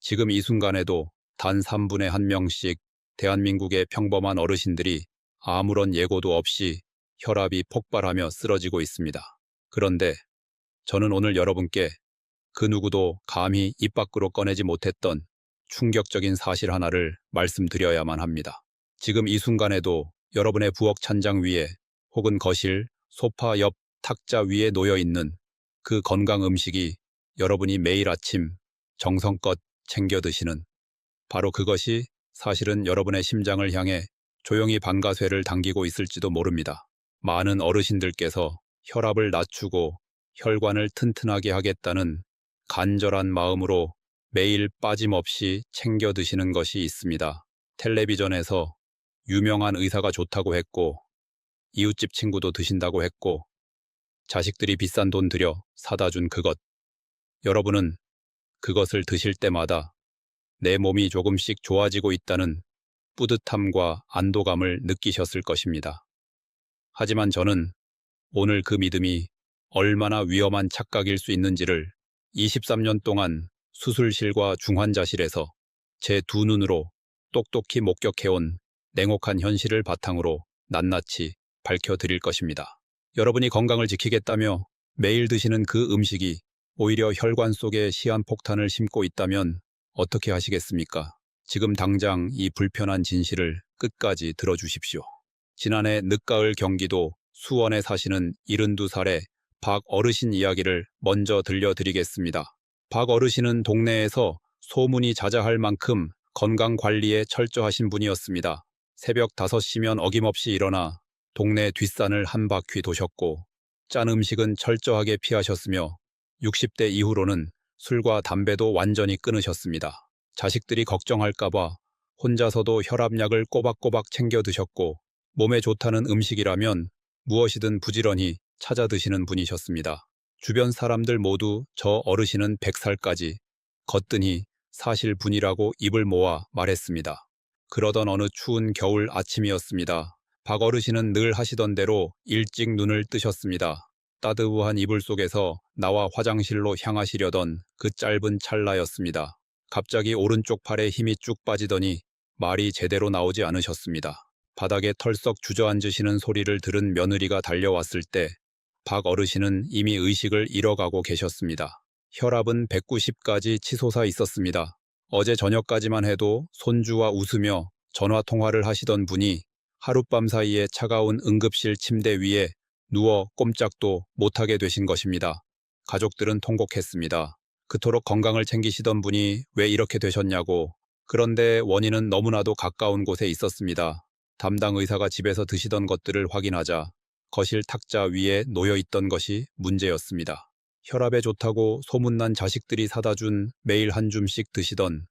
지금 이 순간에도 단 3분의 1명씩 대한민국의 평범한 어르신들이 아무런 예고도 없이 혈압이 폭발하며 쓰러지고 있습니다. 그런데 저는 오늘 여러분께 그 누구도 감히 입 밖으로 꺼내지 못했던 충격적인 사실 하나를 말씀드려야만 합니다. 지금 이 순간에도 여러분의 부엌 찬장 위에 혹은 거실, 소파 옆 탁자 위에 놓여 있는 그 건강 음식이 여러분이 매일 아침 정성껏 챙겨 드시는 바로 그것이 사실은 여러분의 심장을 향해 조용히 방가쇠를 당기고 있을지도 모릅니다. 많은 어르신들께서 혈압을 낮추고 혈관을 튼튼하게 하겠다는 간절한 마음으로 매일 빠짐없이 챙겨 드시는 것이 있습니다. 텔레비전에서 유명한 의사가 좋다고 했고, 이웃집 친구도 드신다고 했고, 자식들이 비싼 돈 들여 사다 준 그것. 여러분은 그것을 드실 때마다 내 몸이 조금씩 좋아지고 있다는 뿌듯함과 안도감을 느끼셨을 것입니다. 하지만 저는 오늘 그 믿음이 얼마나 위험한 착각일 수 있는지를 23년 동안 수술실과 중환자실에서 제 두 눈으로 똑똑히 목격해온 냉혹한 현실을 바탕으로 낱낱이 밝혀드릴 것입니다. 여러분이 건강을 지키겠다며 매일 드시는 그 음식이 오히려 혈관 속에 시한폭탄을 심고 있다면 어떻게 하시겠습니까? 지금 당장 이 불편한 진실을 끝까지 들어주십시오. 지난해 늦가을 경기도 수원에 사시는 72살의 박 어르신 이야기를 먼저 들려드리겠습니다. 박 어르신은 동네에서 소문이 자자할 만큼 건강관리에 철저하신 분이었습니다. 새벽 5시면 어김없이 일어나 동네 뒷산을 한 바퀴 도셨고 짠 음식은 철저하게 피하셨으며 60대 이후로는 술과 담배도 완전히 끊으셨습니다. 자식들이 걱정할까봐 혼자서도 혈압약을 꼬박꼬박 챙겨 드셨고 몸에 좋다는 음식이라면 무엇이든 부지런히 찾아 드시는 분이셨습니다. 주변 사람들 모두 저 어르신은 100살까지 거뜬히 사실 분이라고 입을 모아 말했습니다. 그러던 어느 추운 겨울 아침이었습니다. 박 어르신은 늘 하시던 대로 일찍 눈을 뜨셨습니다. 따뜻한 이불 속에서 나와 화장실로 향하시려던 그 짧은 찰나였습니다. 갑자기 오른쪽 팔에 힘이 쭉 빠지더니 말이 제대로 나오지 않으셨습니다. 바닥에 털썩 주저앉으시는 소리를 들은 며느리가 달려왔을 때 박 어르신은 이미 의식을 잃어가고 계셨습니다. 혈압은 190까지 치솟아 있었습니다. 어제 저녁까지만 해도 손주와 웃으며 전화통화를 하시던 분이 하룻밤 사이에 차가운 응급실 침대 위에 누워 꼼짝도 못하게 되신 것입니다. 가족들은 통곡했습니다. 그토록 건강을 챙기시던 분이 왜 이렇게 되셨냐고. 그런데 원인은 너무나도 가까운 곳에 있었습니다. 담당 의사가 집에서 드시던 것들을 확인하자 거실 탁자 위에 놓여 있던 것이 문제였습니다. 혈압에 좋다고 소문난 자식들이 사다 준 매일 한 줌씩 드시던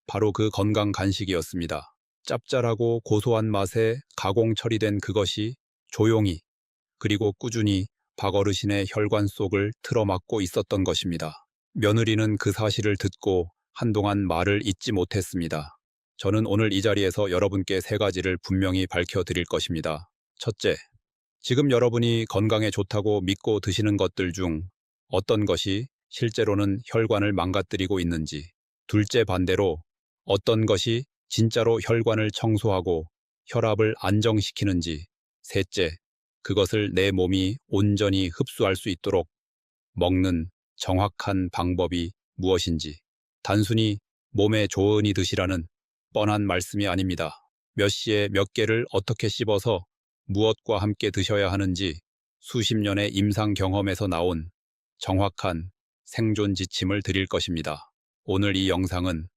바로 그 건강 간식이었습니다. 짭짤하고 고소한 맛에 가공 처리된 그것이 조용히 그리고 꾸준히 박 어르신의 혈관 속을 틀어막고 있었던 것입니다. 며느리는 그 사실을 듣고 한동안 말을 잇지 못했습니다. 저는 오늘 이 자리에서 여러분께 3가지를 분명히 밝혀드릴 것입니다. 첫째, 지금 여러분이 건강에 좋다고 믿고 드시는 것들 중 어떤 것이 실제로는 혈관을 망가뜨리고 있는지, 둘째 반대로 어떤 것이 진짜로 혈관을 청소하고 혈압을 안정시키는지, 셋째, 그것을 내 몸이 온전히 흡수할 수 있도록 먹는 정확한 방법이 무엇인지, 단순히 몸에 좋으니 드시라는 뻔한 말씀이 아닙니다. 몇 시에 몇 개를 어떻게 씹어서 무엇과 함께 드셔야 하는지 수십 년의 임상 경험에서 나온 정확한 생존 지침을 드릴 것입니다. 오늘 이 영상은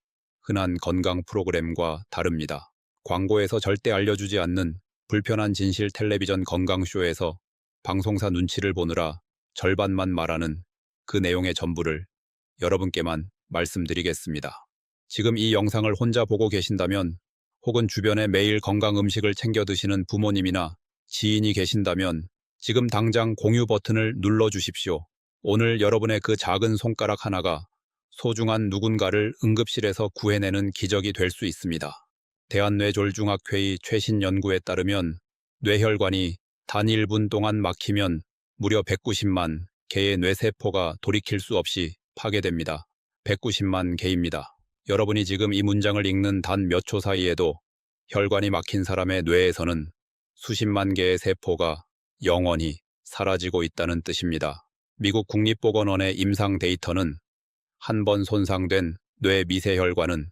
흔한 건강 프로그램과 다릅니다. 광고에서 절대 알려주지 않는 불편한 진실 텔레비전 건강쇼에서 방송사 눈치를 보느라 절반만 말하는 그 내용의 전부를 여러분께만 말씀드리겠습니다. 지금 이 영상을 혼자 보고 계신다면 혹은 주변에 매일 건강 음식을 챙겨 드시는 부모님이나 지인이 계신다면 지금 당장 공유 버튼을 눌러주십시오. 오늘 여러분의 그 작은 손가락 하나가 소중한 누군가를 응급실에서 구해내는 기적이 될 수 있습니다. 대한뇌졸중학회의 최신 연구에 따르면 뇌혈관이 단 1분 동안 막히면 무려 190만 개의 뇌세포가 돌이킬 수 없이 파괴됩니다. 190만 개입니다. 여러분이 지금 이 문장을 읽는 단 몇 초 사이에도 혈관이 막힌 사람의 뇌에서는 수십만 개의 세포가 영원히 사라지고 있다는 뜻입니다. 미국 국립보건원의 임상 데이터는 한 번 손상된 뇌 미세혈관은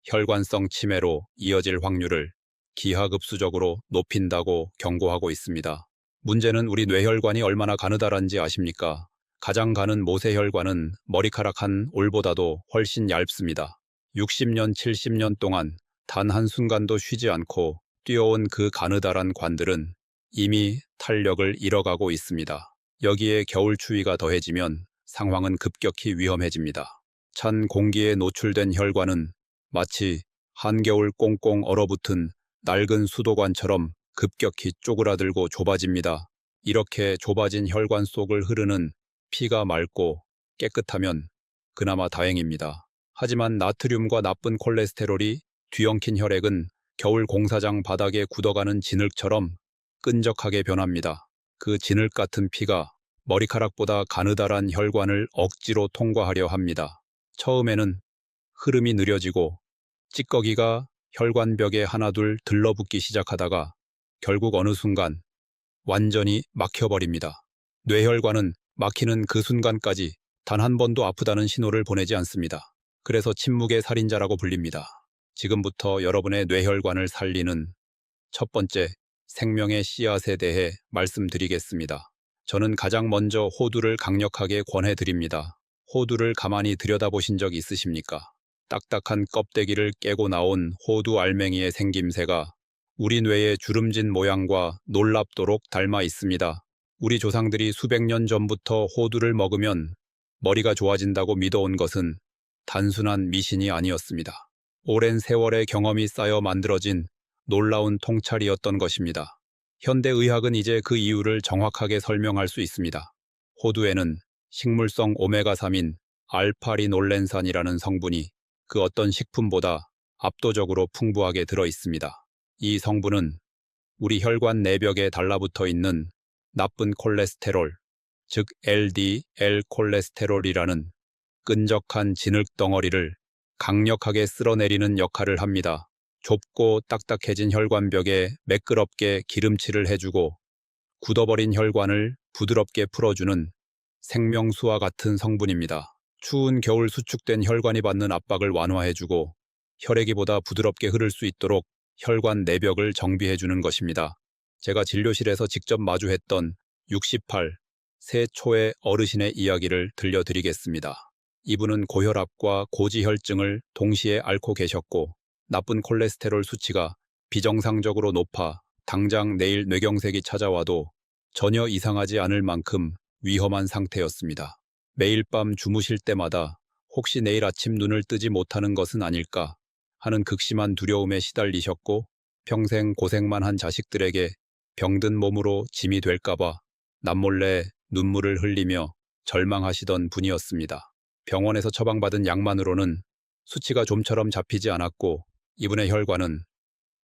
혈관성 치매로 이어질 확률을 기하급수적으로 높인다고 경고하고 있습니다. 문제는 우리 뇌혈관이 얼마나 가느다란지 아십니까? 가장 가는 모세혈관은 머리카락 한 올보다도 훨씬 얇습니다. 60년, 70년 동안 단 한순간도 쉬지 않고 뛰어온 그 가느다란 관들은 이미 탄력을 잃어가고 있습니다. 여기에 겨울 추위가 더해지면 상황은 급격히 위험해집니다. 찬 공기에 노출된 혈관은 마치 한겨울 꽁꽁 얼어붙은 낡은 수도관처럼 급격히 쪼그라들고 좁아집니다. 이렇게 좁아진 혈관 속을 흐르는 피가 맑고 깨끗하면 그나마 다행입니다. 하지만 나트륨과 나쁜 콜레스테롤이 뒤엉킨 혈액은 겨울 공사장 바닥에 굳어가는 진흙처럼 끈적하게 변합니다. 그 진흙 같은 피가 머리카락보다 가느다란 혈관을 억지로 통과하려 합니다. 처음에는 흐름이 느려지고 찌꺼기가 혈관벽에 하나둘 들러붙기 시작하다가 결국 어느 순간 완전히 막혀버립니다. 뇌혈관은 막히는 그 순간까지 단 한 번도 아프다는 신호를 보내지 않습니다. 그래서 침묵의 살인자라고 불립니다. 지금부터 여러분의 뇌혈관을 살리는 첫 번째 생명의 씨앗에 대해 말씀드리겠습니다. 저는 가장 먼저 호두를 강력하게 권해드립니다. 호두를 가만히 들여다보신 적 있으십니까? 딱딱한 껍데기를 깨고 나온 호두 알맹이의 생김새가 우리 뇌의 주름진 모양과 놀랍도록 닮아 있습니다. 우리 조상들이 수백 년 전부터 호두를 먹으면 머리가 좋아진다고 믿어온 것은 단순한 미신이 아니었습니다. 오랜 세월의 경험이 쌓여 만들어진 놀라운 통찰이었던 것입니다. 현대의학은 이제 그 이유를 정확하게 설명할 수 있습니다. 호두에는 식물성 오메가3인 알파리놀렌산이라는 성분이 그 어떤 식품보다 압도적으로 풍부하게 들어 있습니다. 이 성분은 우리 혈관 내벽에 달라붙어 있는 나쁜 콜레스테롤, 즉 LDL 콜레스테롤이라는 끈적한 진흙덩어리를 강력하게 쓸어내리는 역할을 합니다. 좁고 딱딱해진 혈관벽에 매끄럽게 기름칠을 해주고 굳어버린 혈관을 부드럽게 풀어주는 생명수와 같은 성분입니다. 추운 겨울 수축된 혈관이 받는 압박을 완화해주고 혈액이 보다 부드럽게 흐를 수 있도록 혈관 내벽을 정비해주는 것입니다. 제가 진료실에서 직접 마주했던 68세 초의 어르신의 이야기를 들려드리겠습니다. 이분은 고혈압과 고지혈증을 동시에 앓고 계셨고 나쁜 콜레스테롤 수치가 비정상적으로 높아 당장 내일 뇌경색이 찾아와도 전혀 이상하지 않을 만큼 위험한 상태였습니다. 매일 밤 주무실 때마다 혹시 내일 아침 눈을 뜨지 못하는 것은 아닐까 하는 극심한 두려움에 시달리셨고 평생 고생만 한 자식들에게 병든 몸으로 짐이 될까봐 남몰래 눈물을 흘리며 절망하시던 분이었습니다. 병원에서 처방받은 약만으로는 수치가 좀처럼 잡히지 않았고 이분의 혈관은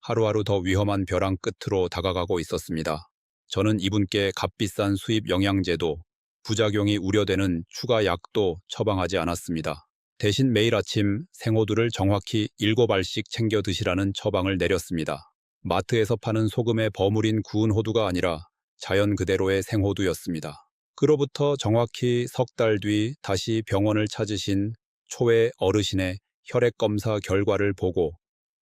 하루하루 더 위험한 벼랑 끝으로 다가가고 있었습니다. 저는 이분께 값비싼 수입 영양제도, 부작용이 우려되는 추가 약도 처방하지 않았습니다. 대신 매일 아침 생호두를 정확히 7알씩 챙겨 드시라는 처방을 내렸습니다. 마트에서 파는 소금에 버무린 구운 호두가 아니라 자연 그대로의 생호두였습니다. 그로부터 정확히 석 달 뒤 다시 병원을 찾으신 초의 어르신의 혈액검사 결과를 보고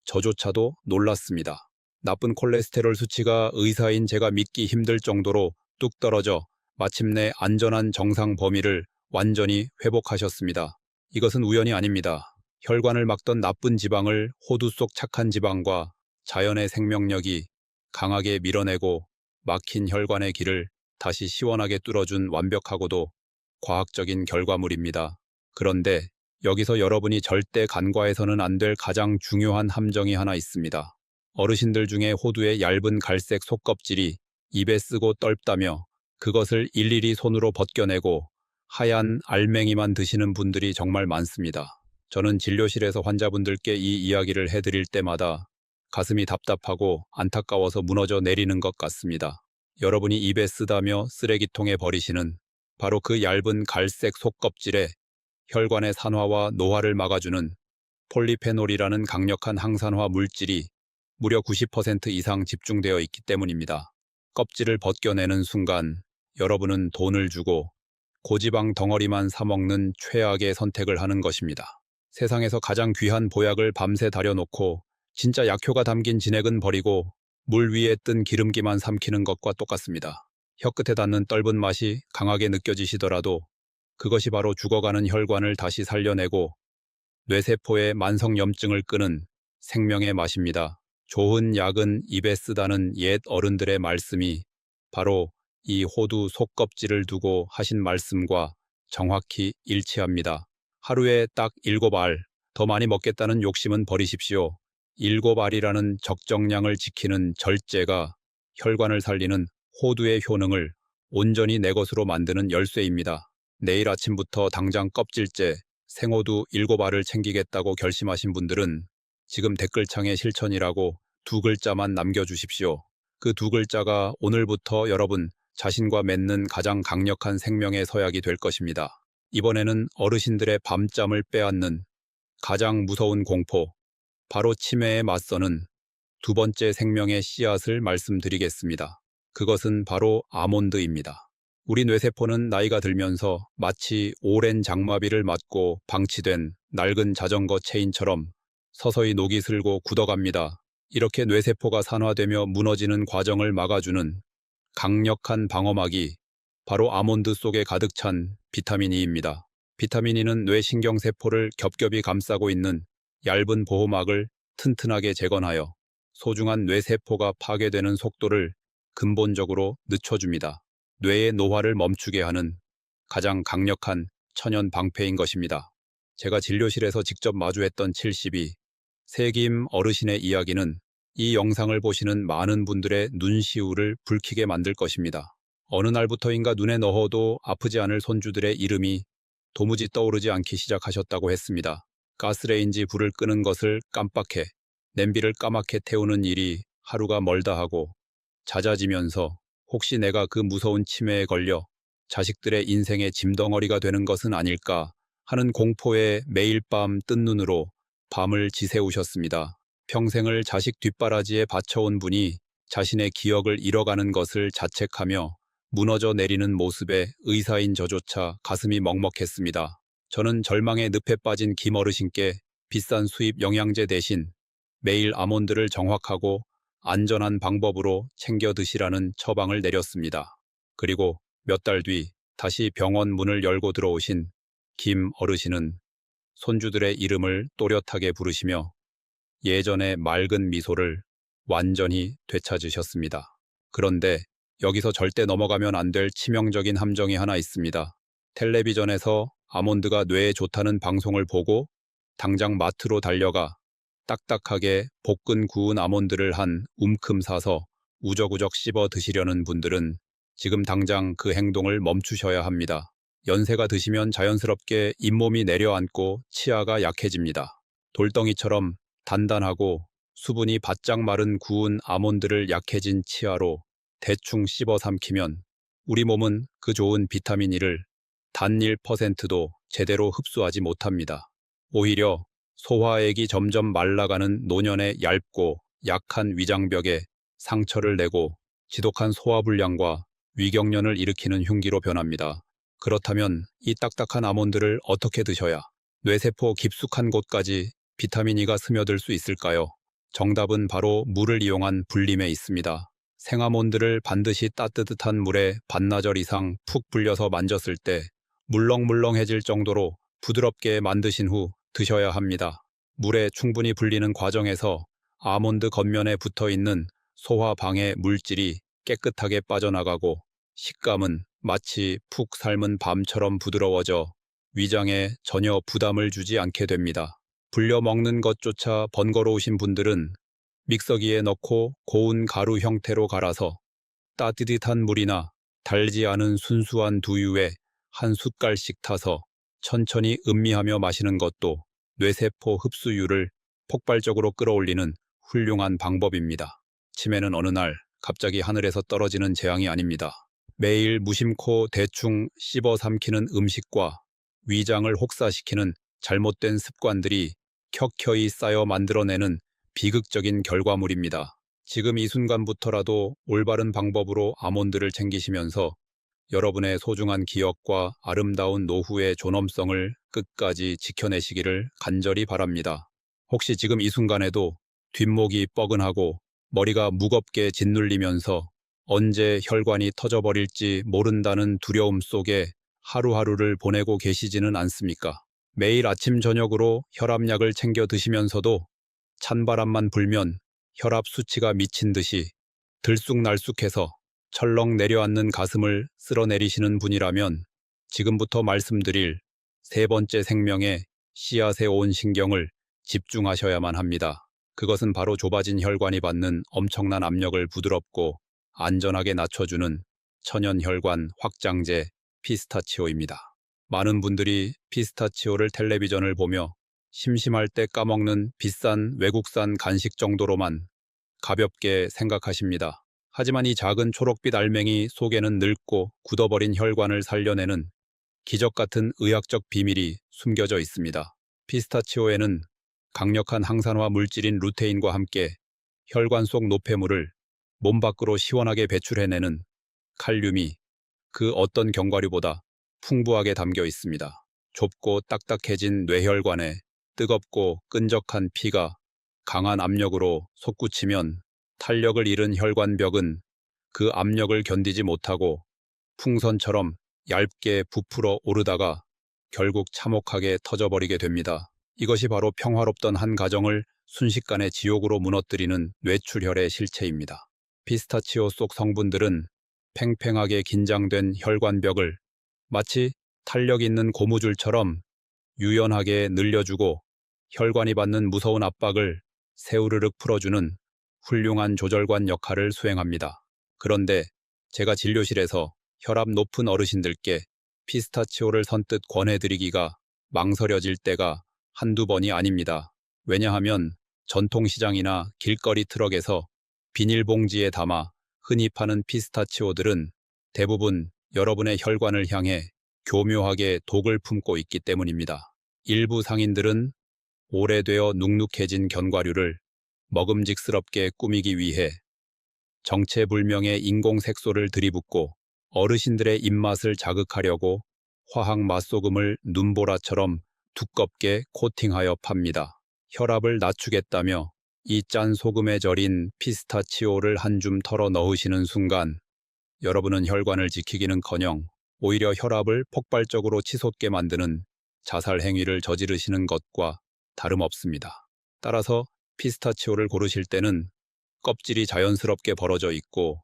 저조차도 놀랐습니다. 나쁜 콜레스테롤 수치가 의사인 제가 믿기 힘들 정도로 뚝 떨어져 마침내 안전한 정상 범위를 완전히 회복하셨습니다. 이것은 우연이 아닙니다. 혈관을 막던 나쁜 지방을 호두 속 착한 지방과 자연의 생명력이 강하게 밀어내고 막힌 혈관의 길을 다시 시원하게 뚫어준 완벽하고도 과학적인 결과물입니다. 그런데 여기서 여러분이 절대 간과해서는 안 될 가장 중요한 함정이 하나 있습니다. 어르신들 중에 호두의 얇은 갈색 속껍질이 입에 쓰고 떫다며 그것을 일일이 손으로 벗겨내고 하얀 알맹이만 드시는 분들이 정말 많습니다. 저는 진료실에서 환자분들께 이 이야기를 해드릴 때마다 가슴이 답답하고 안타까워서 무너져 내리는 것 같습니다. 여러분이 입에 쓰다며 쓰레기통에 버리시는 바로 그 얇은 갈색 속껍질에 혈관의 산화와 노화를 막아주는 폴리페놀이라는 강력한 항산화 물질이 무려 90% 이상 집중되어 있기 때문입니다. 껍질을 벗겨내는 순간 여러분은 돈을 주고 고지방 덩어리만 사먹는 최악의 선택을 하는 것입니다. 세상에서 가장 귀한 보약을 밤새 달여놓고 진짜 약효가 담긴 진액은 버리고 물 위에 뜬 기름기만 삼키는 것과 똑같습니다. 혀끝에 닿는 떫은 맛이 강하게 느껴지시더라도 그것이 바로 죽어가는 혈관을 다시 살려내고 뇌세포의 만성염증을 끄는 생명의 맛입니다. 좋은 약은 입에 쓰다는 옛 어른들의 말씀이 바로 이 호두 속껍질을 두고 하신 말씀과 정확히 일치합니다. 하루에 딱 7알, 더 많이 먹겠다는 욕심은 버리십시오. 7알이라는 적정량을 지키는 절제가 혈관을 살리는 호두의 효능을 온전히 내 것으로 만드는 열쇠입니다. 내일 아침부터 당장 껍질째 생호두 7알을 챙기겠다고 결심하신 분들은 지금 댓글창에 실천이라고 2글자만 남겨주십시오. 그 2글자가 오늘부터 여러분 자신과 맺는 가장 강력한 생명의 서약이 될 것입니다. 이번에는 어르신들의 밤잠을 빼앗는 가장 무서운 공포, 바로 치매에 맞서는 두 번째 생명의 씨앗을 말씀드리겠습니다. 그것은 바로 아몬드입니다. 우리 뇌세포는 나이가 들면서 마치 오랜 장마비를 맞고 방치된 낡은 자전거 체인처럼 서서히 녹이 슬고 굳어갑니다. 이렇게 뇌세포가 산화되며 무너지는 과정을 막아주는 강력한 방어막이 바로 아몬드 속에 가득 찬 비타민 E입니다. 비타민 E는 뇌신경세포를 겹겹이 감싸고 있는 얇은 보호막을 튼튼하게 재건하여 소중한 뇌세포가 파괴되는 속도를 근본적으로 늦춰줍니다. 뇌의 노화를 멈추게 하는 가장 강력한 천연 방패인 것입니다. 제가 진료실에서 직접 마주했던 72, 세김 어르신의 이야기는 이 영상을 보시는 많은 분들의 눈시울을 붉히게 만들 것입니다. 어느 날부터인가 눈에 넣어도 아프지 않을 손주들의 이름이 도무지 떠오르지 않기 시작하셨다고 했습니다. 가스레인지 불을 끄는 것을 깜빡해 냄비를 까맣게 태우는 일이 하루가 멀다 하고 잦아지면서 혹시 내가 그 무서운 치매에 걸려 자식들의 인생의 짐덩어리가 되는 것은 아닐까 하는 공포에 매일 밤 뜬 눈으로 밤을 지새우셨습니다. 평생을 자식 뒷바라지에 바쳐온 분이 자신의 기억을 잃어가는 것을 자책하며 무너져 내리는 모습에 의사인 저조차 가슴이 먹먹했습니다. 저는 절망의 늪에 빠진 김 어르신께 비싼 수입 영양제 대신 매일 아몬드를 정확하고 안전한 방법으로 챙겨 드시라는 처방을 내렸습니다. 그리고 몇 달 뒤 다시 병원 문을 열고 들어오신 김 어르신은 손주들의 이름을 또렷하게 부르시며 예전의 맑은 미소를 완전히 되찾으셨습니다. 그런데 여기서 절대 넘어가면 안 될 치명적인 함정이 하나 있습니다. 텔레비전에서 아몬드가 뇌에 좋다는 방송을 보고 당장 마트로 달려가 딱딱하게 볶은 구운 아몬드를 한 움큼 사서 우적우적 씹어 드시려는 분들은 지금 당장 그 행동을 멈추셔야 합니다. 연세가 드시면 자연스럽게 잇몸이 내려앉고 치아가 약해집니다. 돌덩이처럼 단단하고 수분이 바짝 마른 구운 아몬드를 약해진 치아로 대충 씹어 삼키면 우리 몸은 그 좋은 비타민 E를 단 1%도 제대로 흡수하지 못합니다. 오히려 소화액이 점점 말라가는 노년의 얇고 약한 위장벽에 상처를 내고 지독한 소화불량과 위경련을 일으키는 흉기로 변합니다. 그렇다면 이 딱딱한 아몬드를 어떻게 드셔야 뇌세포 깊숙한 곳까지 비타민 E가 스며들 수 있을까요? 정답은 바로 물을 이용한 불림에 있습니다. 생아몬드를 반드시 따뜻한 물에 반나절 이상 푹 불려서 만졌을 때 물렁물렁해질 정도로 부드럽게 만드신 후 드셔야 합니다. 물에 충분히 불리는 과정에서 아몬드 겉면에 붙어있는 소화 방해 물질이 깨끗하게 빠져나가고 식감은 마치 푹 삶은 밤처럼 부드러워져 위장에 전혀 부담을 주지 않게 됩니다. 불려 먹는 것조차 번거로우신 분들은 믹서기에 넣고 고운 가루 형태로 갈아서 따뜻한 물이나 달지 않은 순수한 두유에 한 숟갈씩 타서 천천히 음미하며 마시는 것도 뇌세포 흡수율을 폭발적으로 끌어올리는 훌륭한 방법입니다. 치매는 어느 날 갑자기 하늘에서 떨어지는 재앙이 아닙니다. 매일 무심코 대충 씹어 삼키는 음식과 위장을 혹사시키는 잘못된 습관들이 켜켜이 쌓여 만들어내는 비극적인 결과물입니다. 지금 이 순간부터라도 올바른 방법으로 아몬드를 챙기시면서 여러분의 소중한 기억과 아름다운 노후의 존엄성을 끝까지 지켜내시기를 간절히 바랍니다. 혹시 지금 이 순간에도 뒷목이 뻐근하고 머리가 무겁게 짓눌리면서 언제 혈관이 터져버릴지 모른다는 두려움 속에 하루하루를 보내고 계시지는 않습니까? 매일 아침 저녁으로 혈압약을 챙겨 드시면서도 찬바람만 불면 혈압 수치가 미친 듯이 들쑥날쑥해서 철렁 내려앉는 가슴을 쓸어내리시는 분이라면 지금부터 말씀드릴 세 번째 생명의 씨앗에 온 신경을 집중하셔야만 합니다. 그것은 바로 좁아진 혈관이 받는 엄청난 압력을 부드럽고 안전하게 낮춰주는 천연혈관 확장제 피스타치오입니다. 많은 분들이 피스타치오를 텔레비전을 보며 심심할 때 까먹는 비싼 외국산 간식 정도로만 가볍게 생각하십니다. 하지만 이 작은 초록빛 알맹이 속에는 늙고 굳어버린 혈관을 살려내는 기적 같은 의학적 비밀이 숨겨져 있습니다. 피스타치오에는 강력한 항산화 물질인 루테인과 함께 혈관 속 노폐물을 몸 밖으로 시원하게 배출해내는 칼륨이 그 어떤 견과류보다 풍부하게 담겨 있습니다. 좁고 딱딱해진 뇌혈관에 뜨겁고 끈적한 피가 강한 압력으로 솟구치면 탄력을 잃은 혈관벽은 그 압력을 견디지 못하고 풍선처럼 얇게 부풀어 오르다가 결국 참혹하게 터져버리게 됩니다. 이것이 바로 평화롭던 한 가정을 순식간에 지옥으로 무너뜨리는 뇌출혈의 실체입니다. 피스타치오 속 성분들은 팽팽하게 긴장된 혈관벽을 마치 탄력 있는 고무줄처럼 유연하게 늘려주고 혈관이 받는 무서운 압박을 세우르륵 풀어주는 훌륭한 조절관 역할을 수행합니다. 그런데 제가 진료실에서 혈압 높은 어르신들께 피스타치오를 선뜻 권해드리기가 망설여질 때가 한두 번이 아닙니다. 왜냐하면 전통시장이나 길거리 트럭에서 비닐봉지에 담아 흔히 파는 피스타치오들은 대부분 여러분의 혈관을 향해 교묘하게 독을 품고 있기 때문입니다. 일부 상인들은 오래되어 눅눅해진 견과류를 먹음직스럽게 꾸미기 위해 정체불명의 인공색소를 들이붓고 어르신들의 입맛을 자극하려고 화학 맛소금을 눈보라처럼 두껍게 코팅하여 팝니다. 혈압을 낮추겠다며 이 짠 소금에 절인 피스타치오를 한 줌 털어 넣으시는 순간 여러분은 혈관을 지키기는커녕 오히려 혈압을 폭발적으로 치솟게 만드는 자살 행위를 저지르시는 것과 다름없습니다. 따라서 피스타치오를 고르실 때는 껍질이 자연스럽게 벌어져 있고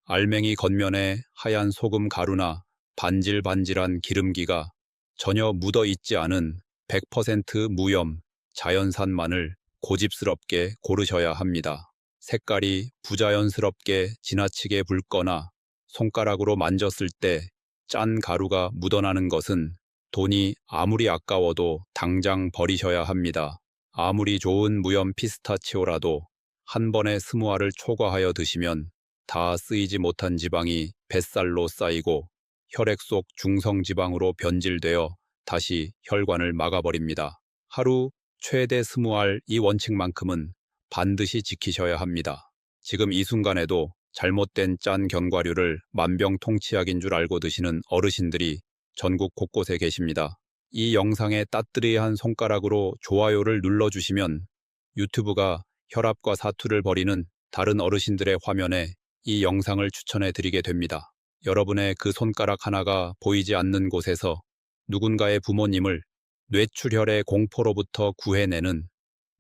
알맹이 겉면에 하얀 소금 가루나 반질반질한 기름기가 전혀 묻어 있지 않은 100% 무염 자연산만을 고집스럽게 고르셔야 합니다. 색깔이 부자연스럽게 지나치게 붉거나 손가락으로 만졌을 때 짠 가루가 묻어나는 것은 돈이 아무리 아까워도 당장 버리셔야 합니다. 아무리 좋은 무염 피스타치오라도 한 번에 20알을 초과하여 드시면 다 쓰이지 못한 지방이 뱃살로 쌓이고 혈액 속 중성지방으로 변질되어 다시 혈관을 막아버립니다. 하루 최대 20알 이 원칙만큼은 반드시 지키셔야 합니다. 지금 이 순간에도 잘못된 짠 견과류를 만병통치약인 줄 알고 드시는 어르신들이 전국 곳곳에 계십니다. 이 영상에 따뜻한 손가락으로 좋아요를 눌러주시면 유튜브가 혈압과 사투를 벌이는 다른 어르신들의 화면에 이 영상을 추천해 드리게 됩니다. 여러분의 그 손가락 하나가 보이지 않는 곳에서 누군가의 부모님을 뇌출혈의 공포로부터 구해내는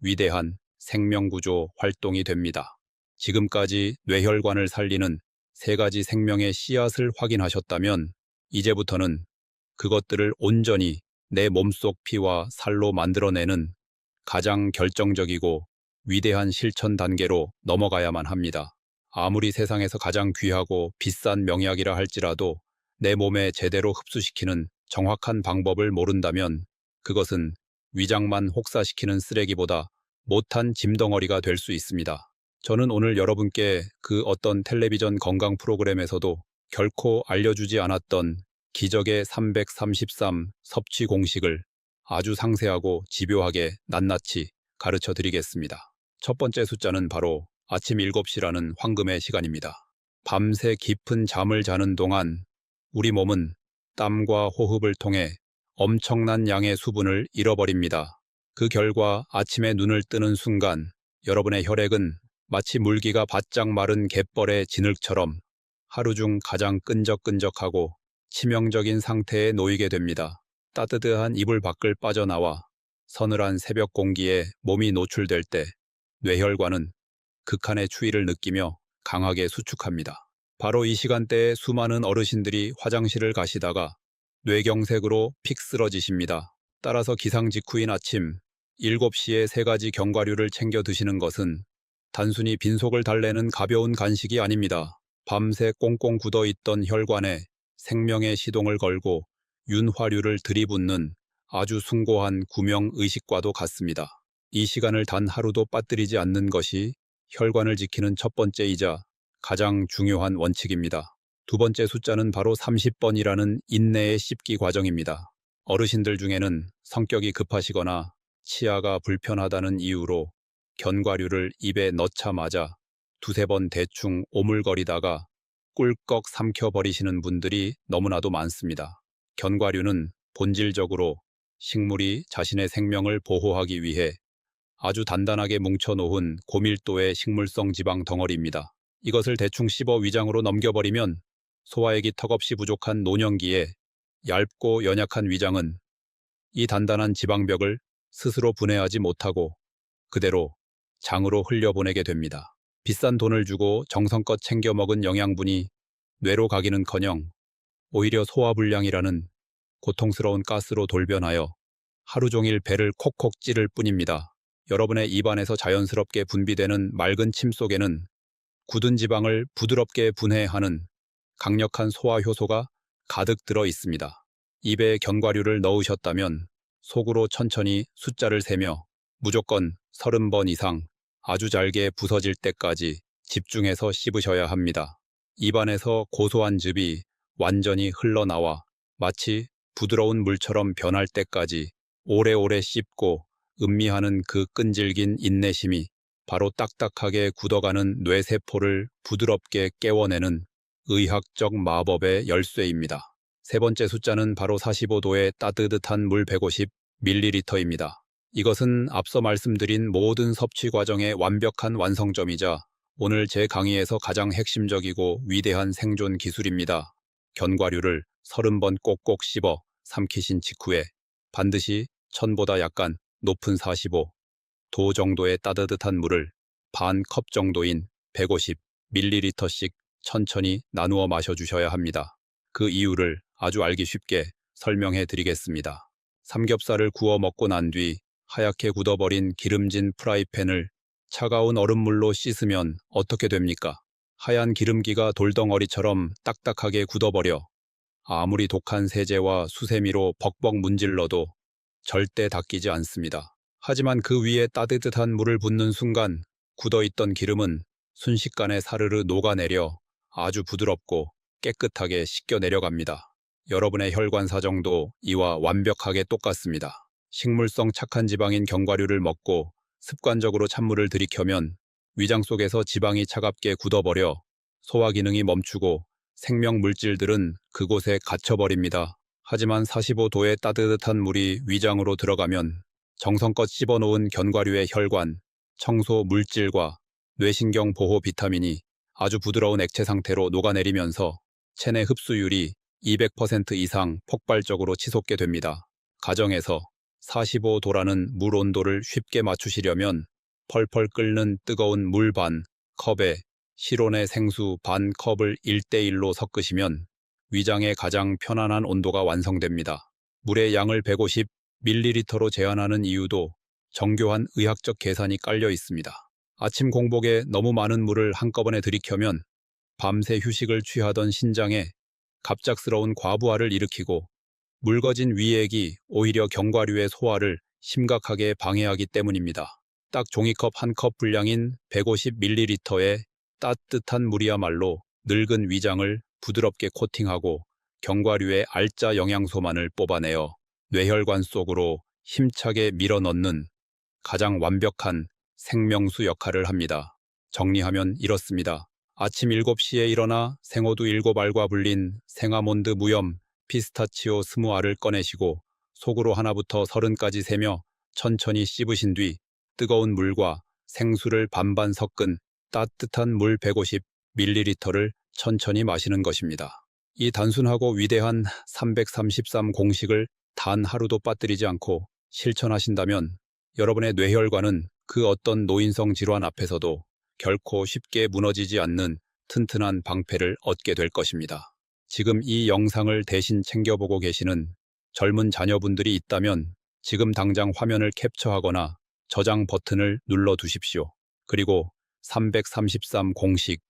위대한 생명구조 활동이 됩니다. 지금까지 뇌혈관을 살리는 3가지 생명의 씨앗을 확인하셨다면 이제부터는 그것들을 온전히 내 몸속 피와 살로 만들어내는 가장 결정적이고 위대한 실천 단계로 넘어가야만 합니다. 아무리 세상에서 가장 귀하고 비싼 명약이라 할지라도 내 몸에 제대로 흡수시키는 정확한 방법을 모른다면 그것은 위장만 혹사시키는 쓰레기보다 못한 짐덩어리가 될 수 있습니다. 저는 오늘 여러분께 그 어떤 텔레비전 건강 프로그램에서도 결코 알려주지 않았던 기적의 333 섭취 공식을 아주 상세하고 집요하게 낱낱이 가르쳐 드리겠습니다. 첫 번째 숫자는 바로 아침 7시라는 황금의 시간입니다. 밤새 깊은 잠을 자는 동안 우리 몸은 땀과 호흡을 통해 엄청난 양의 수분을 잃어버립니다. 그 결과 아침에 눈을 뜨는 순간 여러분의 혈액은 마치 물기가 바짝 마른 갯벌의 진흙처럼 하루 중 가장 끈적끈적하고 치명적인 상태에 놓이게 됩니다. 따뜻한 이불 밖을 빠져나와 서늘한 새벽 공기에 몸이 노출될 때 뇌혈관은 극한의 추위를 느끼며 강하게 수축합니다. 바로 이 시간대에 수많은 어르신들이 화장실을 가시다가 뇌경색으로 픽 쓰러지십니다. 따라서 기상 직후인 아침 7시에 3가지 견과류를 챙겨 드시는 것은 단순히 빈속을 달래는 가벼운 간식이 아닙니다. 밤새 꽁꽁 굳어있던 혈관에 생명의 시동을 걸고 윤활유를 들이붓는 아주 숭고한 구명의식과도 같습니다. 이 시간을 단 하루도 빠뜨리지 않는 것이 혈관을 지키는 첫 번째이자 가장 중요한 원칙입니다. 두 번째 숫자는 바로 30번이라는 인내의 씹기 과정입니다. 어르신들 중에는 성격이 급하시거나 치아가 불편하다는 이유로 견과류를 입에 넣자마자 두세 번 대충 오물거리다가 꿀꺽 삼켜버리시는 분들이 너무나도 많습니다. 견과류는 본질적으로 식물이 자신의 생명을 보호하기 위해 아주 단단하게 뭉쳐놓은 고밀도의 식물성 지방 덩어리입니다. 이것을 대충 씹어 위장으로 넘겨버리면 소화액이 턱없이 부족한 노년기에 얇고 연약한 위장은 이 단단한 지방벽을 스스로 분해하지 못하고 그대로 장으로 흘려보내게 됩니다. 비싼 돈을 주고 정성껏 챙겨 먹은 영양분이 뇌로 가기는커녕 오히려 소화불량이라는 고통스러운 가스로 돌변하여 하루 종일 배를 콕콕 찌를 뿐입니다. 여러분의 입안에서 자연스럽게 분비되는 맑은 침 속에는 굳은 지방을 부드럽게 분해하는 강력한 소화 효소가 가득 들어 있습니다. 입에 견과류를 넣으셨다면 속으로 천천히 숫자를 세며 무조건 30번 이상 아주 잘게 부서질 때까지 집중해서 씹으셔야 합니다. 입안에서 고소한 즙이 완전히 흘러나와 마치 부드러운 물처럼 변할 때까지 오래오래 씹고 음미하는 그 끈질긴 인내심이 바로 딱딱하게 굳어가는 뇌세포를 부드럽게 깨워내는 의학적 마법의 열쇠입니다. 세 번째 숫자는 바로 45도의 따뜻한 물 150ml입니다. 이것은 앞서 말씀드린 모든 섭취 과정의 완벽한 완성점이자 오늘 제 강의에서 가장 핵심적이고 위대한 생존 기술입니다. 견과류를 30번 꼭꼭 씹어 삼키신 직후에 반드시 천보다 약간 높은 45도 정도의 따뜻한 물을 반 컵 정도인 150ml씩 천천히 나누어 마셔주셔야 합니다. 그 이유를 아주 알기 쉽게 설명해 드리겠습니다. 삼겹살을 구워 먹고 난 뒤 하얗게 굳어버린 기름진 프라이팬을 차가운 얼음물로 씻으면 어떻게 됩니까? 하얀 기름기가 돌덩어리처럼 딱딱하게 굳어버려 아무리 독한 세제와 수세미로 벅벅 문질러도 절대 닦이지 않습니다. 하지만 그 위에 따뜻한 물을 붓는 순간 굳어있던 기름은 순식간에 사르르 녹아내려 아주 부드럽고 깨끗하게 씻겨 내려갑니다. 여러분의 혈관 사정도 이와 완벽하게 똑같습니다. 식물성 착한 지방인 견과류를 먹고 습관적으로 찬물을 들이켜면 위장 속에서 지방이 차갑게 굳어버려 소화 기능이 멈추고 생명 물질들은 그곳에 갇혀버립니다. 하지만 45도의 따뜻한 물이 위장으로 들어가면 정성껏 씹어놓은 견과류의 혈관, 청소 물질과 뇌신경 보호 비타민이 아주 부드러운 액체 상태로 녹아내리면서 체내 흡수율이 200% 이상 폭발적으로 치솟게 됩니다. 가정에서 45도라는 물 온도를 쉽게 맞추시려면 펄펄 끓는 뜨거운 물 반 컵에 실온의 생수 반 컵을 1:1로 섞으시면 위장에 가장 편안한 온도가 완성됩니다. 물의 양을 150ml로 제한하는 이유도 정교한 의학적 계산이 깔려 있습니다. 아침 공복에 너무 많은 물을 한꺼번에 들이켜면 밤새 휴식을 취하던 신장에 갑작스러운 과부하를 일으키고 묽어진 위액이 오히려 견과류의 소화를 심각하게 방해하기 때문입니다. 딱 종이컵 한 컵 분량인 150ml의 따뜻한 물이야말로 늙은 위장을 부드럽게 코팅하고 견과류의 알짜 영양소만을 뽑아내어 뇌혈관 속으로 힘차게 밀어넣는 가장 완벽한 생명수 역할을 합니다. 정리하면 이렇습니다. 아침 7시에 일어나 생호두 7알과 불린 생아몬드 무염 피스타치오 20알을 꺼내시고 속으로 하나부터 30까지 세며 천천히 씹으신 뒤 뜨거운 물과 생수를 반반 섞은 따뜻한 물 150ml를 천천히 마시는 것입니다. 이 단순하고 위대한 333 공식을 단 하루도 빠뜨리지 않고 실천하신다면 여러분의 뇌혈관은 그 어떤 노인성 질환 앞에서도 결코 쉽게 무너지지 않는 튼튼한 방패를 얻게 될 것입니다. 지금 이 영상을 대신 챙겨보고 계시는 젊은 자녀분들이 있다면 지금 당장 화면을 캡처하거나 저장 버튼을 눌러 두십시오. 그리고 333 공식,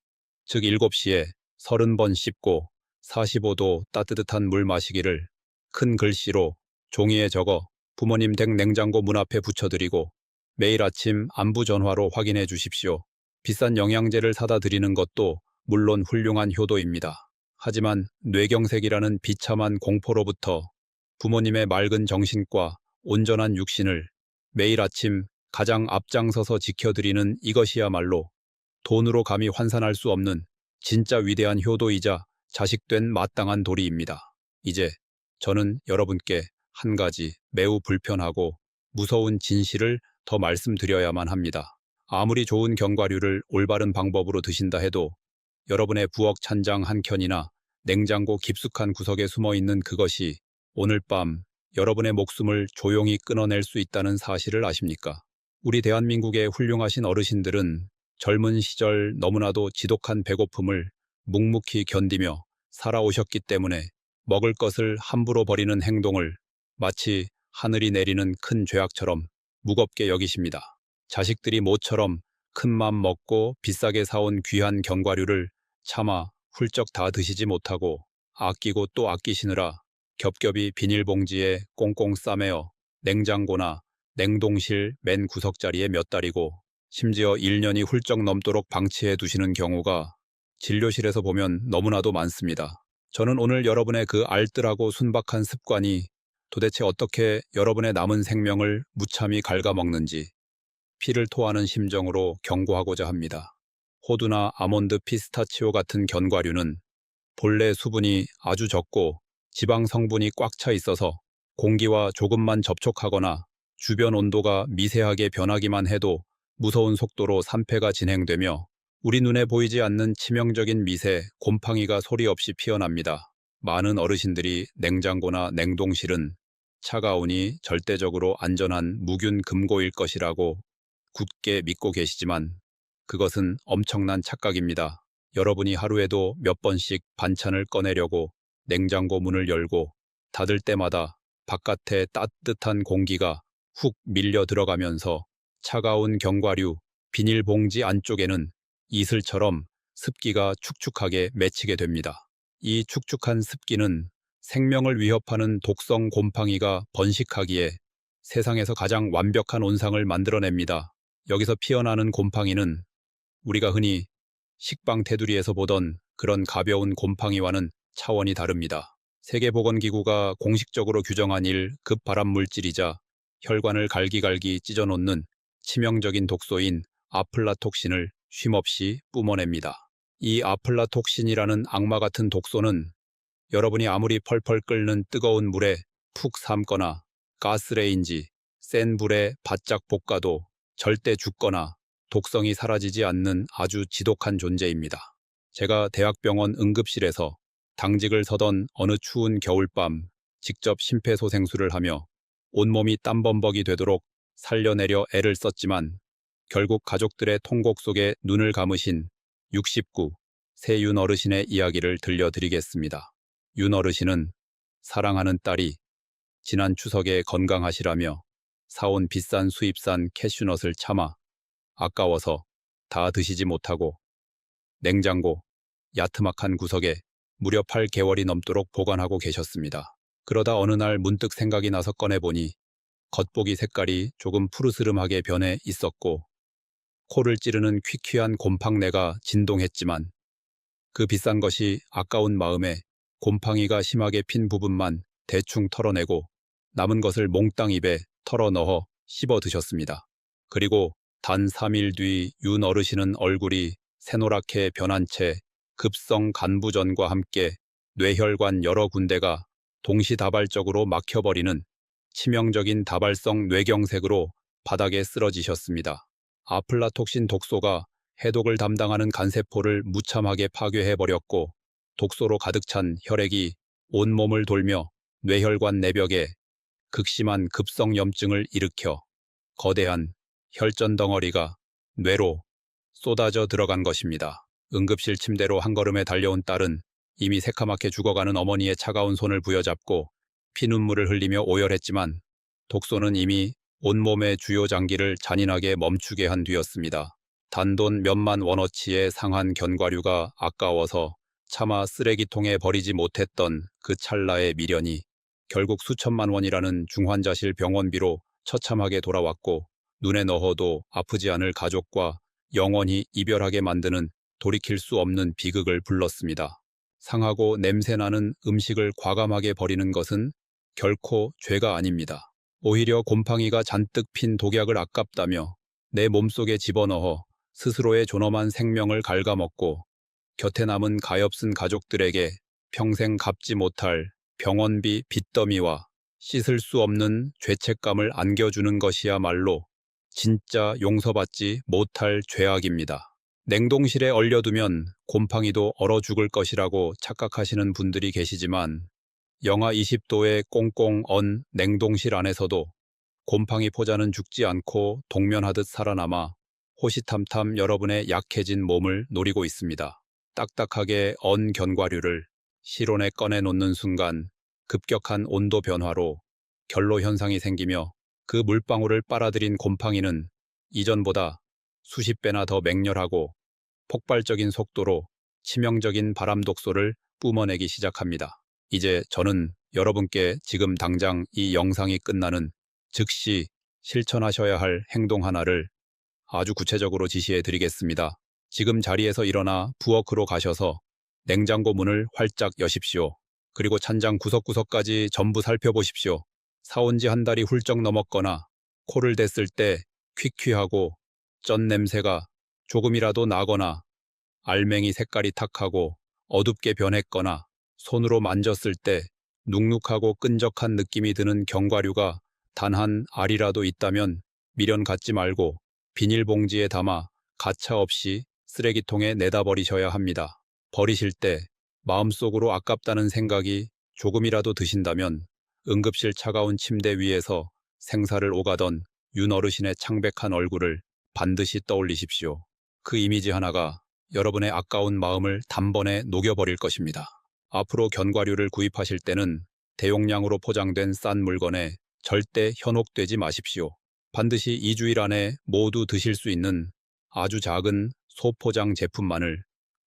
즉 7시에 30번 씹고 45도 따뜻한 물 마시기를 큰 글씨로 종이에 적어 부모님 댁 냉장고 문 앞에 붙여드리고 매일 아침 안부 전화로 확인해 주십시오. 비싼 영양제를 사다 드리는 것도 물론 훌륭한 효도입니다. 하지만 뇌경색이라는 비참한 공포로부터 부모님의 맑은 정신과 온전한 육신을 매일 아침 가장 앞장서서 지켜드리는 이것이야말로 돈으로 감히 환산할 수 없는 진짜 위대한 효도이자 자식된 마땅한 도리입니다. 이제 저는 여러분께 한 가지 매우 불편하고 무서운 진실을 더 말씀드려야만 합니다. 아무리 좋은 견과류를 올바른 방법으로 드신다 해도 여러분의 부엌 찬장 한 켠이나 냉장고 깊숙한 구석에 숨어있는 그것이 오늘 밤 여러분의 목숨을 조용히 끊어낼 수 있다는 사실을 아십니까? 우리 대한민국의 훌륭하신 어르신들은 젊은 시절 너무나도 지독한 배고픔을 묵묵히 견디며 살아오셨기 때문에 먹을 것을 함부로 버리는 행동을 마치 하늘이 내리는 큰 죄악처럼 무겁게 여기십니다. 자식들이 모처럼 큰맘 먹고 비싸게 사온 귀한 견과류를 차마 훌쩍 다 드시지 못하고 아끼고 또 아끼시느라 겹겹이 비닐봉지에 꽁꽁 싸매어 냉장고나 냉동실 맨 구석자리에 몇 달이고 심지어 1년이 훌쩍 넘도록 방치해 두시는 경우가 진료실에서 보면 너무나도 많습니다. 저는 오늘 여러분의 그 알뜰하고 순박한 습관이 도대체 어떻게 여러분의 남은 생명을 무참히 갉아먹는지 피를 토하는 심정으로 경고하고자 합니다. 호두나 아몬드, 피스타치오 같은 견과류는 본래 수분이 아주 적고 지방 성분이 꽉 차 있어서 공기와 조금만 접촉하거나 주변 온도가 미세하게 변하기만 해도 무서운 속도로 산패가 진행되며 우리 눈에 보이지 않는 치명적인 미세 곰팡이가 소리 없이 피어납니다. 많은 어르신들이 냉장고나 냉동실은 차가우니 절대적으로 안전한 무균 금고일 것이라고 굳게 믿고 계시지만 그것은 엄청난 착각입니다. 여러분이 하루에도 몇 번씩 반찬을 꺼내려고 냉장고 문을 열고 닫을 때마다 바깥에 따뜻한 공기가 훅 밀려 들어가면서 차가운 견과류, 비닐봉지 안쪽에는 이슬처럼 습기가 축축하게 맺히게 됩니다. 이 축축한 습기는 생명을 위협하는 독성 곰팡이가 번식하기에 세상에서 가장 완벽한 온상을 만들어냅니다. 여기서 피어나는 곰팡이는 우리가 흔히 식빵 테두리에서 보던 그런 가벼운 곰팡이와는 차원이 다릅니다. 세계보건기구가 공식적으로 규정한 1급 발암물질이자 혈관을 갈기갈기 찢어놓는 치명적인 독소인 아플라톡신을 쉼없이 뿜어냅니다. 이 아플라톡신이라는 악마 같은 독소는 여러분이 아무리 펄펄 끓는 뜨거운 물에 푹 삶거나 가스레인지, 센 불에 바짝 볶아도 절대 죽거나 독성이 사라지지 않는 아주 지독한 존재입니다. 제가 대학병원 응급실에서 당직을 서던 어느 추운 겨울밤 직접 심폐소생술을 하며 온몸이 땀범벅이 되도록 살려내려 애를 썼지만 결국 가족들의 통곡 속에 눈을 감으신 69 세 윤 어르신의 이야기를 들려드리겠습니다. 윤 어르신은 사랑하는 딸이 지난 추석에 건강하시라며 사온 비싼 수입산 캐슈넛을 참아 아까워서 다 드시지 못하고 냉장고 야트막한 구석에 무려 8개월이 넘도록 보관하고 계셨습니다. 그러다 어느 날 문득 생각이 나서 꺼내보니 겉보기 색깔이 조금 푸르스름하게 변해 있었고 코를 찌르는 퀴퀴한 곰팡내가 진동했지만 그 비싼 것이 아까운 마음에 곰팡이가 심하게 핀 부분만 대충 털어내고 남은 것을 몽땅 입에 털어 넣어 씹어 드셨습니다. 그리고 단 3일 뒤 윤 어르신은 얼굴이 새노랗게 변한 채 급성 간부전과 함께 뇌혈관 여러 군데가 동시다발적으로 막혀버리는 치명적인 다발성 뇌경색으로 바닥에 쓰러지셨습니다. 아플라톡신 독소가 해독을 담당하는 간세포를 무참하게 파괴해버렸고 독소로 가득 찬 혈액이 온몸을 돌며 뇌혈관 내벽에 극심한 급성염증을 일으켜 거대한 혈전 덩어리가 뇌로 쏟아져 들어간 것입니다. 응급실 침대로 한 걸음에 달려온 딸은 이미 새카맣게 죽어가는 어머니의 차가운 손을 부여잡고 피눈물을 흘리며 오열했지만 독소는 이미 온몸의 주요 장기를 잔인하게 멈추게 한 뒤였습니다. 단돈 몇만 원어치의 상한 견과류가 아까워서 차마 쓰레기통에 버리지 못했던 그 찰나의 미련이 결국 수천만 원이라는 중환자실 병원비로 처참하게 돌아왔고 눈에 넣어도 아프지 않을 가족과 영원히 이별하게 만드는 돌이킬 수 없는 비극을 불렀습니다. 상하고 냄새나는 음식을 과감하게 버리는 것은 결코 죄가 아닙니다. 오히려 곰팡이가 잔뜩 핀 독약을 아깝다며 내 몸속에 집어넣어 스스로의 존엄한 생명을 갉아먹고 곁에 남은 가엾은 가족들에게 평생 갚지 못할 병원비 빚더미와 씻을 수 없는 죄책감을 안겨주는 것이야말로 진짜 용서받지 못할 죄악입니다. 냉동실에 얼려두면 곰팡이도 얼어 죽을 것이라고 착각하시는 분들이 계시지만 영하 20도의 꽁꽁 언 냉동실 안에서도 곰팡이 포자는 죽지 않고 동면하듯 살아남아 호시탐탐 여러분의 약해진 몸을 노리고 있습니다. 딱딱하게 언 견과류를 실온에 꺼내놓는 순간 급격한 온도 변화로 결로 현상이 생기며 그 물방울을 빨아들인 곰팡이는 이전보다 수십 배나 더 맹렬하고 폭발적인 속도로 치명적인 바람 독소를 뿜어내기 시작합니다. 이제 저는 여러분께 지금 당장 이 영상이 끝나는 즉시 실천하셔야 할 행동 하나를 아주 구체적으로 지시해 드리겠습니다. 지금 자리에서 일어나 부엌으로 가셔서 냉장고 문을 활짝 여십시오. 그리고 찬장 구석구석까지 전부 살펴보십시오. 사온 지 한 달이 훌쩍 넘었거나 코를 댔을 때 퀴퀴하고 쩐 냄새가 조금이라도 나거나 알맹이 색깔이 탁하고 어둡게 변했거나 손으로 만졌을 때 눅눅하고 끈적한 느낌이 드는 견과류가 단 한 알이라도 있다면 미련 갖지 말고 비닐봉지에 담아 가차없이 쓰레기통에 내다 버리셔야 합니다. 버리실 때 마음속으로 아깝다는 생각이 조금이라도 드신다면 응급실 차가운 침대 위에서 생사를 오가던 윤 어르신의 창백한 얼굴을 반드시 떠올리십시오. 그 이미지 하나가 여러분의 아까운 마음을 단번에 녹여버릴 것입니다. 앞으로 견과류를 구입하실 때는 대용량으로 포장된 싼 물건에 절대 현혹되지 마십시오. 반드시 2주일 안에 모두 드실 수 있는 아주 작은 소포장 제품만을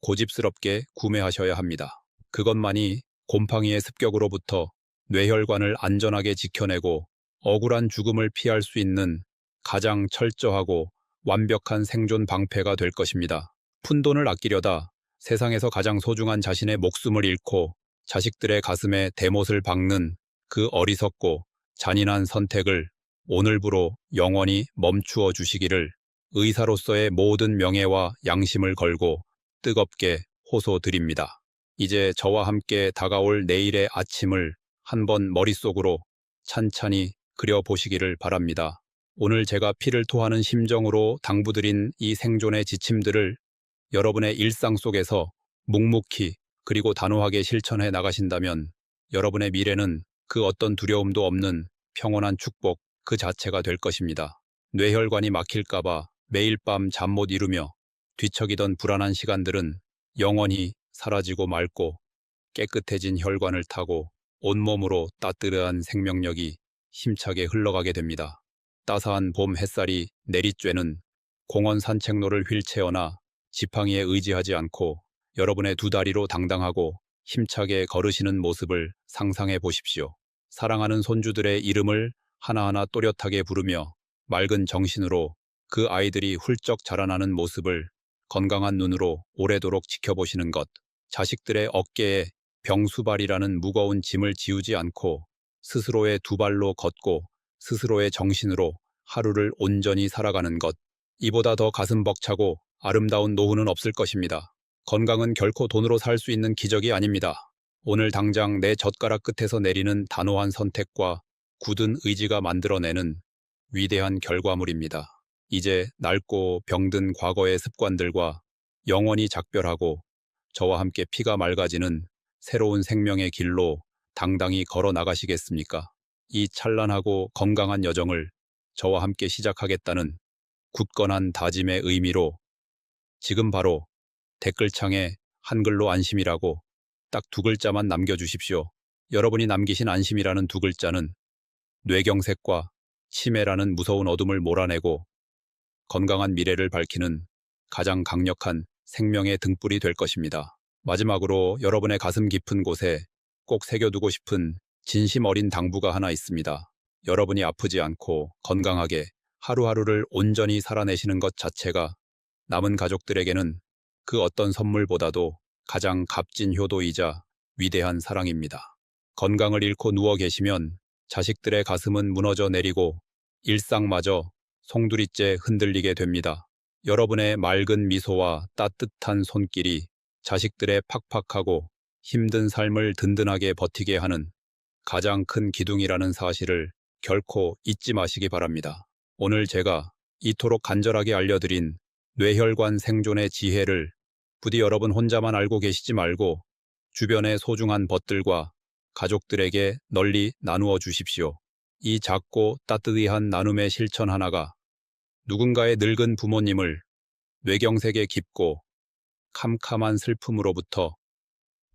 고집스럽게 구매하셔야 합니다. 그것만이 곰팡이의 습격으로부터 뇌혈관을 안전하게 지켜내고 억울한 죽음을 피할 수 있는 가장 철저하고 완벽한 생존 방패가 될 것입니다. 푼돈을 아끼려다 세상에서 가장 소중한 자신의 목숨을 잃고 자식들의 가슴에 대못을 박는 그 어리석고 잔인한 선택을 오늘부로 영원히 멈추어 주시기를 의사로서의 모든 명예와 양심을 걸고 뜨겁게 호소드립니다. 이제 저와 함께 다가올 내일의 아침을 한번 머릿속으로 찬찬히 그려보시기를 바랍니다. 오늘 제가 피를 토하는 심정으로 당부드린 이 생존의 지침들을 여러분의 일상 속에서 묵묵히 그리고 단호하게 실천해 나가신다면 여러분의 미래는 그 어떤 두려움도 없는 평온한 축복 그 자체가 될 것입니다. 뇌혈관이 막힐까봐 매일 밤 잠 못 이루며 뒤척이던 불안한 시간들은 영원히 사라지고 맑고 깨끗해진 혈관을 타고 온몸으로 따뜻한 생명력이 힘차게 흘러가게 됩니다. 따스한 봄 햇살이 내리쬐는 공원 산책로를 휠체어나 지팡이에 의지하지 않고 여러분의 두 다리로 당당하고 힘차게 걸으시는 모습을 상상해 보십시오. 사랑하는 손주들의 이름을 하나하나 또렷하게 부르며 맑은 정신으로 그 아이들이 훌쩍 자라나는 모습을 건강한 눈으로 오래도록 지켜보시는 것, 자식들의 어깨에 병수발이라는 무거운 짐을 지우지 않고 스스로의 두 발로 걷고 스스로의 정신으로 하루를 온전히 살아가는 것. 이보다 더 가슴 벅차고 아름다운 노후는 없을 것입니다. 건강은 결코 돈으로 살 수 있는 기적이 아닙니다. 오늘 당장 내 젓가락 끝에서 내리는 단호한 선택과 굳은 의지가 만들어내는 위대한 결과물입니다. 이제 낡고 병든 과거의 습관들과 영원히 작별하고 저와 함께 피가 맑아지는 새로운 생명의 길로 당당히 걸어 나가시겠습니까? 이 찬란하고 건강한 여정을 저와 함께 시작하겠다는 굳건한 다짐의 의미로 지금 바로 댓글창에 한글로 안심이라고 딱 두 글자만 남겨주십시오. 여러분이 남기신 안심이라는 두 글자는 뇌경색과 치매라는 무서운 어둠을 몰아내고 건강한 미래를 밝히는 가장 강력한 생명의 등불이 될 것입니다. 마지막으로 여러분의 가슴 깊은 곳에 꼭 새겨두고 싶은 진심 어린 당부가 하나 있습니다. 여러분이 아프지 않고 건강하게 하루하루를 온전히 살아내시는 것 자체가 남은 가족들에게는 그 어떤 선물보다도 가장 값진 효도이자 위대한 사랑입니다. 건강을 잃고 누워 계시면 자식들의 가슴은 무너져 내리고 일상마저 송두리째 흔들리게 됩니다. 여러분의 맑은 미소와 따뜻한 손길이 자식들의 팍팍하고 힘든 삶을 든든하게 버티게 하는 가장 큰 기둥이라는 사실을 결코 잊지 마시기 바랍니다. 오늘 제가 이토록 간절하게 알려드린 뇌혈관 생존의 지혜를 부디 여러분 혼자만 알고 계시지 말고 주변의 소중한 벗들과 가족들에게 널리 나누어 주십시오. 이 작고 따뜻한 나눔의 실천 하나가 누군가의 늙은 부모님을 뇌경색의 깊고 캄캄한 슬픔으로부터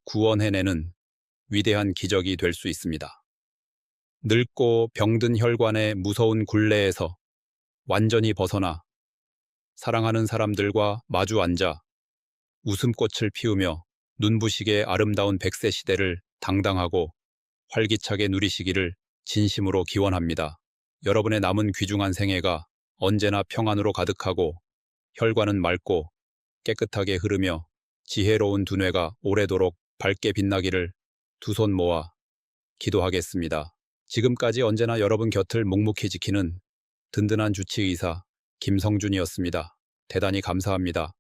구원해내는 위대한 기적이 될 수 있습니다. 늙고 병든 혈관의 무서운 굴레에서 완전히 벗어나 사랑하는 사람들과 마주 앉아 웃음꽃을 피우며 눈부시게 아름다운 100세 시대를 당당하고 활기차게 누리시기를 진심으로 기원합니다. 여러분의 남은 귀중한 생애가 언제나 평안으로 가득하고 혈관은 맑고 깨끗하게 흐르며 지혜로운 두뇌가 오래도록 밝게 빛나기를 두 손 모아 기도하겠습니다. 지금까지 언제나 여러분 곁을 묵묵히 지키는 든든한 주치의사 김성준이었습니다. 대단히 감사합니다.